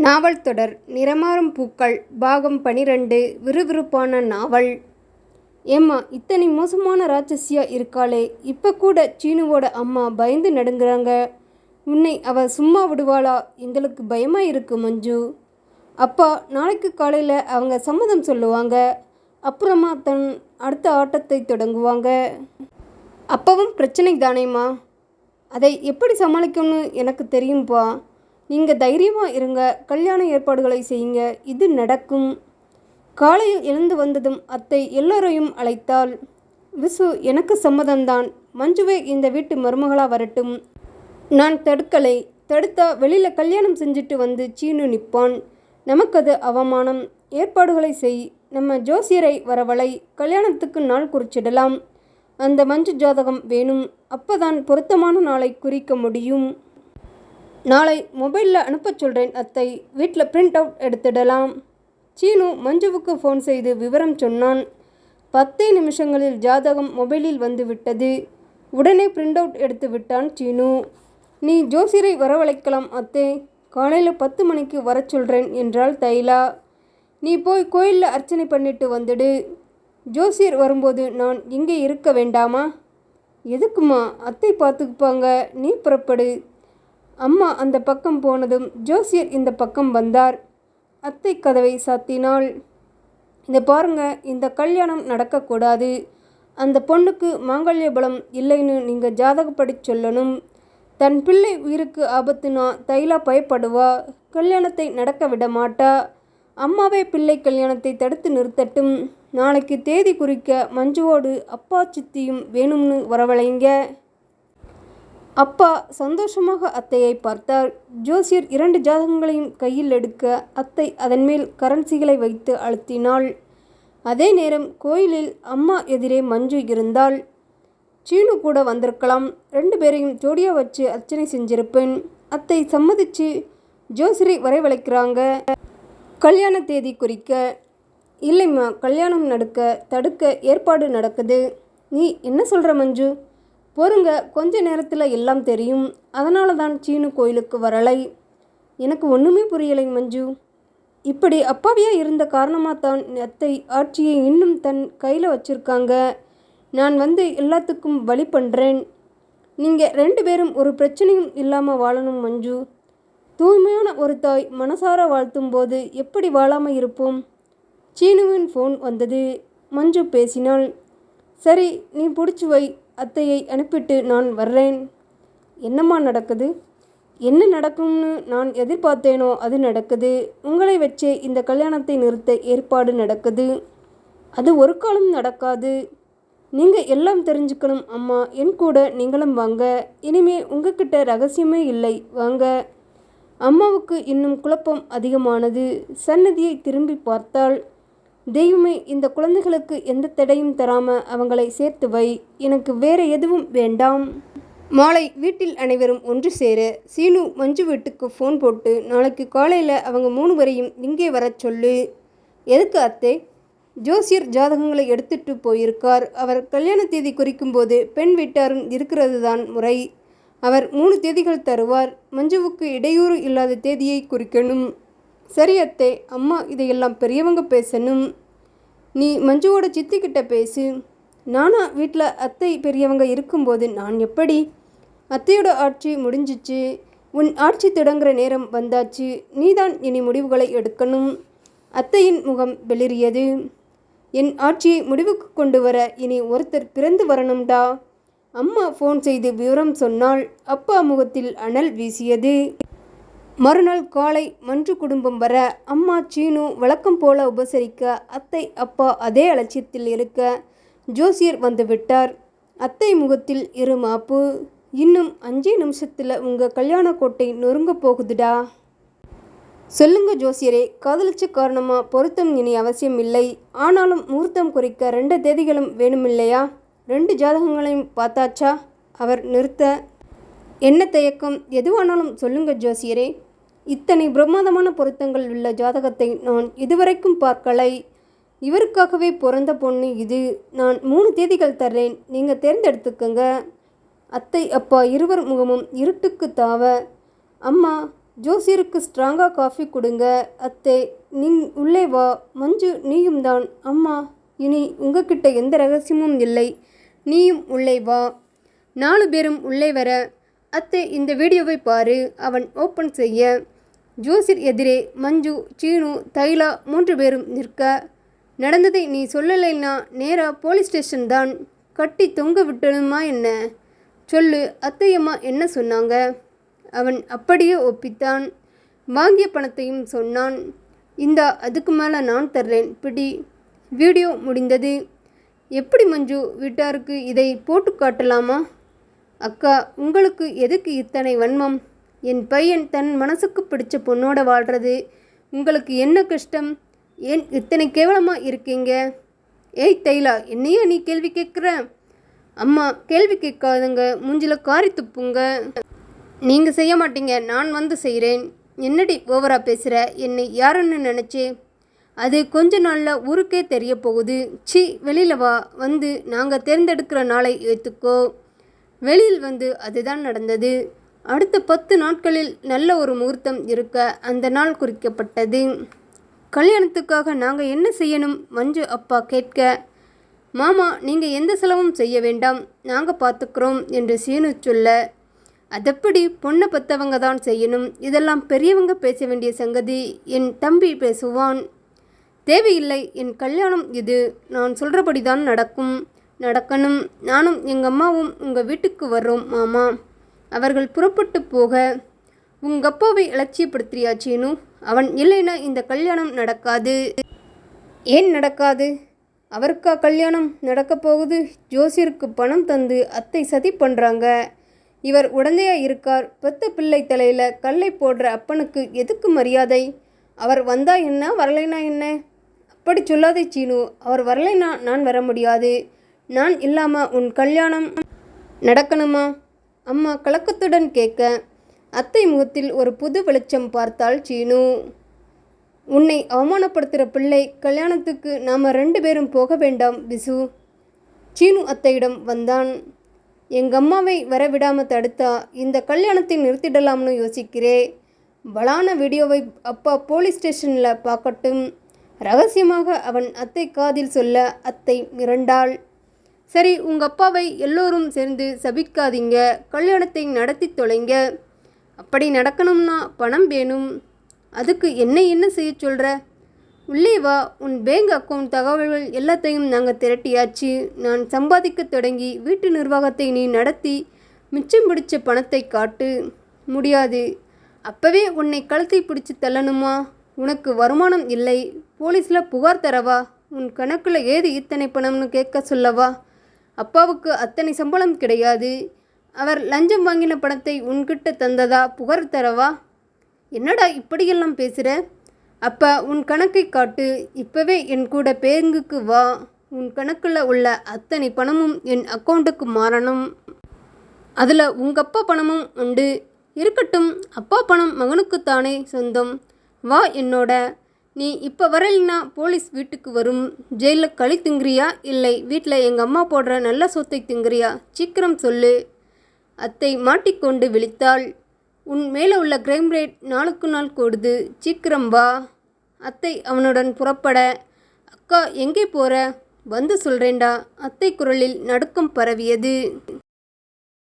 நாவல் தொடர் நிறமாறும் பூக்கள் பாகம் 12 விறுவிறுப்பான நாவல். ஏம்மா இத்தனை மோசமான ராட்சசியா இருக்காளே, இப்போ கூட சீனுவோட அம்மா பயந்து நடுங்குறாங்க. உன்னை அவ சும்மா விடுவாளா? எங்களுக்கு பயமாக இருக்கு மஞ்சு. அப்பா நாளைக்கு காலையில் அவங்க சம்மதம் சொல்லுவாங்க. அப்புறமா தன் அடுத்த ஆட்டத்தை தொடங்குவாங்க. அப்பவும் பிரச்சனை தானேம்மா. அதை எப்படி சமாளிக்கணும்னு எனக்கு தெரியும்ப்பா. நீங்கள் தைரியமாக இருங்க, கல்யாண ஏற்பாடுகளை செய்யுங்க, இது நடக்கும். காலையில் எழுந்து வந்ததும் அத்தை எல்லோரையும் அழைத்தாள். விசு, எனக்கு சம்மதம்தான். மஞ்சுவே இந்த வீட்டு மருமகளாக வரட்டும். நான் தடுக்கலை. தடுத்தா வெளியில் கல்யாணம் செஞ்சுட்டு வந்து சீனு நிற்பான். நமக்கு அது அவமானம். ஏற்பாடுகளை செய். நம்ம ஜோசியரை வரவழை. கல்யாணத்துக்கு நாள் குறிச்சிடலாம். அந்த மஞ்சு ஜாதகம் வேணும். அப்போதான் பொருத்தமான நாளை குறிக்க முடியும். நாளை மொபைலில் அனுப்ப சொல்கிறேன் அத்தை. வீட்டில் பிரிண்ட் அவுட் எடுத்துடலாம். சீனு மஞ்சுவுக்கு ஃபோன் செய்து விவரம் சொன்னான். 10 நிமிஷங்களில் ஜாதகம் மொபைலில் வந்து விட்டது. உடனே பிரிண்ட் அவுட் எடுத்து விட்டான் சீனு. நீ ஜோசியரை வரவழைக்கலாம் அத்தை. காலையில் 10 மணிக்கு வர சொல்கிறேன் என்றாள் தைலா. நீ போய் கோயிலில் அர்ச்சனை பண்ணிட்டு வந்துடு. ஜோசியர் வரும்போது நான் இங்கே இருக்க வேண்டாமா? எதுக்குமா? அத்தை பார்த்துக்குப்பாங்க. நீ புறப்படு. அம்மா அந்த பக்கம் போனதும் ஜோசியர் இந்த பக்கம் வந்தார். அத்தை கதவை சாத்தினாள். இதை பாருங்க, இந்த கல்யாணம் நடக்கக்கூடாது. அந்த பொண்ணுக்கு மாங்கல்ய பலம் இல்லைன்னு நீங்கள் ஜாதகப்படி சொல்லணும். தன் பிள்ளை உயிருக்கு ஆபத்துனா தைலா பயப்படுவா. கல்யாணத்தை நடக்க விட மாட்டா. அம்மாவே பிள்ளை கல்யாணத்தை தடுத்து நிறுத்தட்டும். நாளைக்கு தேதி குறிக்க மஞ்சுவோடு அப்பா சித்தியும் வேணும்னு வரவழைங்க. அப்பா சந்தோஷமாக அத்தையை பார்த்தார். ஜோசியர் 2 ஜாதகங்களையும் கையில் எடுக்க அத்தை அதன் மேல் கரன்சிகளை வைத்து அழுத்தினாள். அதே நேரம் கோயிலில் அம்மா எதிரே மஞ்சு இருந்தாள். சீனு கூட வந்திருக்கலாம். 2 பேரையும் ஜோடியாக வச்சு அர்ச்சனை செஞ்சிருப்பேன். அத்தை சம்மதிச்சு ஜோசியரை வரவழைக்கிறாங்க. கல்யாண தேதி குறிக்க. இல்லைம்மா, கல்யாணம் தடுக்க ஏற்பாடு நடக்குது. நீ என்ன சொல்கிற மஞ்சு? பொறுங்க, கொஞ்ச நேரத்தில் எல்லாம் தெரியும். அதனால தான் சீனு கோயிலுக்கு வரலை. எனக்கு ஒன்றுமே புரியலை மஞ்சு. இப்படி அப்பாவியாக இருந்த காரணமாக தான் அத்தை ஆட்சியை இன்னும் தன் கையில் வச்சுருக்காங்க. நான் வந்து எல்லாத்துக்கும் வழி பண்ணுறேன். நீங்கள் 2 பேரும் ஒரு பிரச்சனையும் இல்லாமல் வாழணும் மஞ்சு. தூய்மையான ஒரு தாய் மனசார வாழ்த்தும் போது எப்படி வாழாமல் இருப்போம்? சீனுவின் ஃபோன் வந்தது. மஞ்சு பேசினாள். சரி, நீ பிடிச்சி வை. அத்தையை அனுப்பிட்டு நான் வர்றேன். என்னம்மா நடக்குது? என்ன நடக்கும்னு நான் எதிர்பார்த்தேனோ அது நடக்குது. உங்களை வச்சே இந்த கல்யாணத்தை நிறுத்த ஏற்பாடு நடக்குது. அது ஒரு காலம் நடக்காது. நீங்கள் எல்லாம் தெரிஞ்சுக்கணும் அம்மா. என் கூட நீங்களும் வாங்க. இனிமே உங்ககிட்ட ரகசியமே இல்லை, வாங்க. அம்மாவுக்கு இன்னும் குழப்பம் அதிகமானது. சன்னதியை திரும்பி பார்த்தாள். தெய்வமே, இந்த குழந்தைகளுக்கு எந்த தடையும் தராமல் அவங்களை சேர்த்து வை. எனக்கு வேற எதுவும் வேண்டாம். மாலை வீட்டில் அனைவரும் ஒன்று சேர சீனு மஞ்சு வீட்டுக்கு ஃபோன் போட்டு நாளைக்கு காலையில் அவங்க 3 பேரையும் இங்கே வர சொல்லு. எதுக்கு அத்தை? ஜோசியர் ஜாதகங்களை எடுத்துட்டு போயிருக்கார். அவர் கல்யாண தேதி குறிக்கும்போது பெண் வீட்டாரும் இருக்கிறது தான் முறை. அவர் 3 தேதிகள் தருவார். மஞ்சுவுக்கு இடையூறு இல்லாத தேதியை குறிக்கணும். சரி அத்தை, அம்மா இதையெல்லாம் பெரியவங்க பேசணும். நீ மஞ்சுவோட சித்திக்கிட்ட பேசு. நானா வீட்டில் அத்தை பெரியவங்க இருக்கும்போது நான் எப்படி? அத்தையோட ஆட்சி முடிஞ்சிச்சு. உன் ஆட்சி தொடங்குற நேரம் வந்தாச்சு. நீதான் இனி முடிவுகளை எடுக்கணும். அத்தையின் முகம் வெளிரியது. என் ஆட்சியை முடிவுக்கு கொண்டு வர இனி ஒருத்தர் பிறந்து வரணும்டா. அம்மா ஃபோன் செய்து விவரம் சொன்னாள். அப்பா முகத்தில் அனல் வீசியது. மறுநாள் காலை மஞ்சு குடும்பம் வர அம்மா சீனு வழக்கம் போல உபசரிக்க அத்தை அப்பா அதே அலட்சியத்தில் இருக்க ஜோசியர் வந்து விட்டார். அத்தை முகத்தில் இருமாப்பு. இன்னும் 5 நிமிஷத்தில் உங்கள் கல்யாண கோட்டை நொறுங்க போகுதுடா. சொல்லுங்க ஜோசியரே, காதலிச்ச காரணமாக பொருத்தம் இனி அவசியம் இல்லை. ஆனாலும் முகூர்த்தம் குறிக்க 2 தேதிகளும் வேணுமில்லையா? 2 ஜாதகங்களையும் பார்த்தாச்சா? அவர் நிறுத்த. என்ன தயக்கம்? எதுவானாலும் சொல்லுங்க ஜோசியரே. இத்தனை பிரமாதமான பொருத்தங்கள் உள்ள ஜாதகத்தை நான் இதுவரைக்கும் பார்க்கலை. இவருக்காகவே பிறந்த பொண்ணு இது. நான் 3 தேதிகள் தர்றேன், நீங்கள் தேர்ந்தெடுத்துக்கங்க. அத்தை அப்பா இருவர் முகமும் இருட்டுக்கு தாவ. அம்மா, ஜோசியருக்கு ஸ்ட்ராங்காக காஃபி கொடுங்க. அத்தை, நீ உள்ளே வா. மஞ்சு, நீயும் தான். அம்மா, இனி உங்ககிட்ட எந்த ரகசியமும் இல்லை. நீயும் உள்ளே வா. 4 பேரும் உள்ளே வர, அத்தை இந்த வீடியோவை பாரு. அவன் ஓப்பன் செய்ய, ஜோசியர் எதிரே மஞ்சு, சீனு, தைலா 3 பேரும் நிற்க. நடந்ததை நீ சொல்லலைன்னா நேராக போலீஸ் ஸ்டேஷன் தான். கட்டி தொங்க விட்டணுமா என்ன? சொல்லு, அத்தையம்மா என்ன சொன்னாங்க? அவன் அப்படியே ஒப்பித்தான். வாங்கிய பணத்தையும் சொன்னான். இந்தா, அதுக்கு மேலே நான் தர்றேன், பிடி. வீடியோ முடிந்தது. எப்படி மஞ்சு, வீட்டாருக்கு இதை போட்டு காட்டலாமா? அக்கா, உங்களுக்கு எதுக்கு இத்தனை வன்மம்? என் பையன் தன் மனசுக்கு பிடிச்ச பொண்ணோட வாழ்கிறது. உங்களுக்கு என்ன கஷ்டம்? ஏன் இத்தனை கேவலமாக இருக்கீங்க? ஏய் தைலா, என்னையா நீ கேள்வி கேட்குற? அம்மா, கேள்வி கேட்காதுங்க, மூஞ்சில் காரி துப்புங்க. நீங்கள் செய்ய மாட்டீங்க, நான் வந்து செய்கிறேன். என்னடி ஓவராக பேசுகிற? என்னை யாருன்னு நினச்சே? அது கொஞ்ச நாளில் ஊருக்கே தெரிய போகுது. சி, வெளியில் வா. வந்து நாங்கள் தேர்ந்தெடுக்கிற நாளை ஏற்றுக்கோ. வெளியில் வந்து அதுதான் நடந்தது. அடுத்த 10 நாட்களில் நல்ல ஒரு முகூர்த்தம் இருக்க அந்த நாள் குறிக்கப்பட்டது. கல்யாணத்துக்காக நாங்கள் என்ன செய்யணும்? மஞ்சு அப்பா கேட்க, மாமா, நீங்கள் எந்த செலவும் செய்ய வேண்டாம், நாங்கள் பார்த்துக்கிறோம் என்று சீனு சொல்ல, அதப்படி பொண்ணை பற்றவங்க தான் செய்யணும். இதெல்லாம் பெரியவங்க பேச வேண்டிய சங்கதி. என் தம்பி பேசுவான். தேவையில்லை, என் கல்யாணம் இது. நான் சொல்கிறபடி தான் நடக்கணும். நானும் எங்கள் அம்மாவும் உங்கள் வீட்டுக்கு வர்றோம் மாமா. அவர்கள் புறப்பட்டு போக, உங்கள் அப்பாவை அலட்சியப்படுத்துறியா சீனு? அவன் இல்லைன்னா இந்த கல்யாணம் நடக்காது. ஏன் நடக்காது? அவருக்கா கல்யாணம் நடக்கப் போகுது? ஜோசியருக்கு பணம் தந்து அத்தை சதி பண்ணுறாங்க. இவர் உடந்தையா இருக்கார். பெத்த பிள்ளை தலையில் கல்லை போடுற அப்பனுக்கு எதுக்கு மரியாதை? அவர் வந்தா என்ன, வரலைனா என்ன? அப்படி சொல்லாதே சீனு. அவர் வரலைனா நான் வர முடியாது. நான் இல்லாமல் உன் கல்யாணம் நடக்கணுமா? அம்மா கலக்கத்துடன் கேட்க, அத்தை முகத்தில் ஒரு புது வெளிச்சம் பார்த்தாள் சீனு. உன்னை அவமானப்படுத்துகிற பிள்ளை கல்யாணத்துக்கு நாம் 2 பேரும் போக வேண்டாம் பிசு. சீனு அத்தையிடம் வந்தான். எங்கள் அம்மாவை வரவிடாமல் தடுத்தா இந்த கல்யாணத்தை நிறுத்திடலாம்னு யோசிக்கிறே. பலான வீடியோவை அப்பா போலீஸ் ஸ்டேஷனில் பார்க்கட்டும். ரகசியமாக அவன் அத்தை காதில் சொல்ல அத்தை மிரண்டாள். சரி, உங்கள் அப்பாவை எல்லோரும் சேர்ந்து சபிக்காதீங்க. கல்யாணத்தை நடத்தி தொலைங்க. அப்படி நடக்கணும்னா பணம் வேணும். அதுக்கு என்ன செய்ய சொல்கிற? உள்ளே வா. உன் பேங்க் அக்கௌண்ட் தகவல்கள் எல்லாத்தையும் நாங்கள் திரட்டியாச்சு. நான் சம்பாதிக்க தொடங்கி வீட்டு நிர்வாகத்தை நீ நடத்தி மிச்சம் பிடிச்ச பணத்தை காட்டு. முடியாது. அப்போவே உன்னை கழுத்தை பிடிச்சி தள்ளணுமா? உனக்கு வருமானம் இல்லை. போலீஸில் புகார் தரவா? உன் கணக்கில் ஏது இத்தனை பணம்னு கேட்க சொல்லவா? அப்பாவுக்கு அத்தனை சம்பளம் கிடையாது. அவர் லஞ்சம் வாங்கின பணத்தை உன்கிட்ட தந்ததா புகார் தரவா? என்னடா இப்படியெல்லாம் பேசுகிற? அப்போ உன் கணக்கை காட்டு. இப்போவே என் கூட பேங்குக்கு வா. உன் கணக்கில் உள்ள அத்தனை பணமும் என் அக்கௌண்ட்டுக்கு மாறணும். அதில் உங்கள் அப்பா பணமும் உண்டு. இருக்கட்டும், அப்பா பணம் மகனுக்குத்தானே சொந்தம். வா என்னோட. நீ இப்போ வரலைன்னா போலீஸ் வீட்டுக்கு வரும். ஜெயிலில் களி திங்குறியா, இல்லை வீட்டில் எங்கள் அம்மா போடுற நல்ல சொத்தை திங்குறியா? சீக்கிரம் சொல்லு. அத்தை மாட்டிக்கொண்டு விழித்தாள். உன் மேலே உள்ள கிரைம் ரேட் நாளுக்கு நாள் கூடுது. சீக்கிரம் வா. அத்தை அவனுடன் புறப்பட, அக்கா எங்கே போகிற? வந்து சொல்கிறேன்டா. அத்தை குரலில் நடுக்கம் பரவியது.